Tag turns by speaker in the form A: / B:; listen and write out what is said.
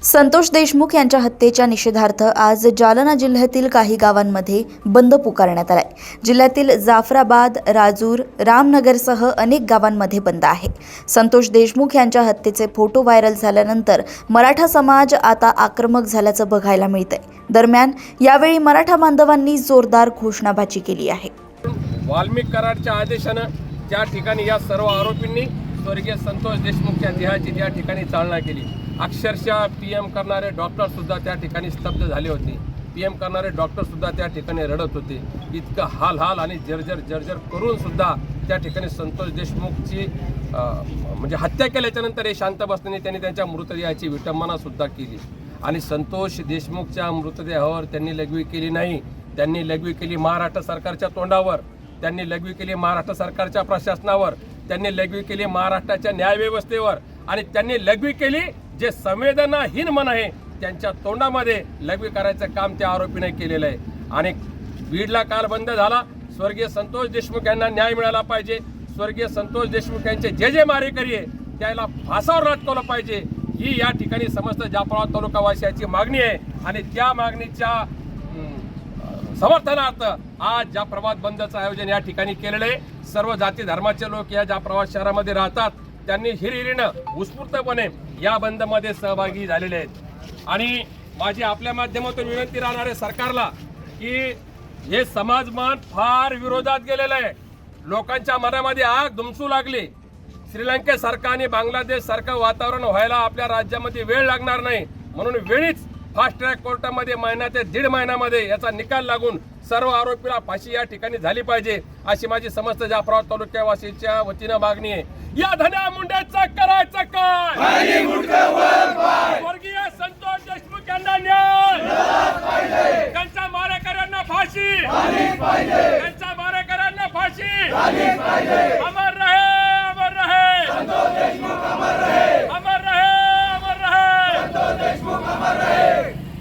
A: संतोष देशमुख यांच्या हत्येच्या निषेधार्थ आज जालना जिल्ह्यातील काही गावांमध्ये बंद पुकारण्यात आलाय। जिल्ह्यातील जाफराबाद, राजूर, रामनगरसह अनेक गावांमध्ये बंद आहे। संतोष देशमुख यांच्या हत्येचे फोटो व्हायरल झाल्यानंतर मराठा समाज आता आक्रमक झाल्याचं बघायला मिळतंय। दरम्यान यावेळी मराठा बांधवांनी जोरदार घोषणाबाजी केली आहे।
B: वाल्मिक कराडच्या आदेशानं ज्या ठिकाणी या सर्व आरोपींनी स्वर्गीय संतोष देशमुखच्या देहाची ज्या ठिकाणी चालना केली, अक्षरशः पीएम करणारे डॉक्टर सुद्धा त्या ठिकाणी स्तब्ध झाले होते। पीएम करणारे डॉक्टर सुद्धा त्या ठिकाणी रडत होते। इतकं हाल आणि जर्जर करून सुद्धा त्या ठिकाणी संतोष देशमुखची म्हणजे हत्या केल्याच्या नंतर हे शांत बसल्याने त्यांनी त्यांच्या मृतदेहाची विटंबना सुद्धा केली। आणि संतोष देशमुखच्या मृतदेहावर त्यांनी लघवी केली नाही, त्यांनी लघवी केली महाराष्ट्र सरकारच्या तोंडावर, त्यांनी लघवी केली महाराष्ट्र सरकारच्या प्रशासनावर, त्यांनी लघवी केली महाराष्ट्राच्या न्यायव्यवस्थेवर आणि त्यांनी लघवी केली जे संवेदनाहीन मन आहे त्यांच्या तोंडामध्ये लघवी करायचं काम त्या आरोपीने केलेलं आहे। आणि बीडला काल बंद झाला। स्वर्गीय संतोष देशमुख यांना न्याय मिळाला पाहिजे। स्वर्गीय संतोष देशमुख यांचे जे मारेकरी आहे त्याला फासावर लटकवलं पाहिजे, ही या ठिकाणी समस्त जाफराबाद तालुकावासियांची मागणी आहे। आणि त्या मागणीच्या समर्थनार्थ आज जाफराबाद बंदचं आयोजन या ठिकाणी केलेलं आहे। सर्व जाती धर्माचे लोक या जाफराबाद शहरामध्ये राहतात, त्यांनी हिरिरीनं उत्स्फूर्तपणे या बंदमध्ये सहभागी झालेले आहेत। आणि माझी आपल्या माध्यमातून विनंती राहणार आहे सरकारला की हे समाजमन फार विरोधात गेलेलं आहे। लोकांच्या मनामध्ये आग धुमसू लागली। श्रीलंकेसारखं आणि बांगलादेशसारखं वातावरण व्हायला आपल्या राज्यामध्ये वेळ लागणार नाही, म्हणून वेळीच फास्ट ट्रॅक कोर्टामध्ये महिना ते 1.5 महिन्यामध्ये याचा निकाल लागून सर्व आरोपीला फाशी या ठिकाणी झाली पाहिजे, अशी माझी समस्त जाफराबाद तालुक्यावासीच्या वतीनं मागणी आहे। या धन्या मुंड्याचं करायचं काय? स्वर्गीय संतोष देशमुख यांना न्याय, त्यांच्या मारेकऱ्यांना फाशी,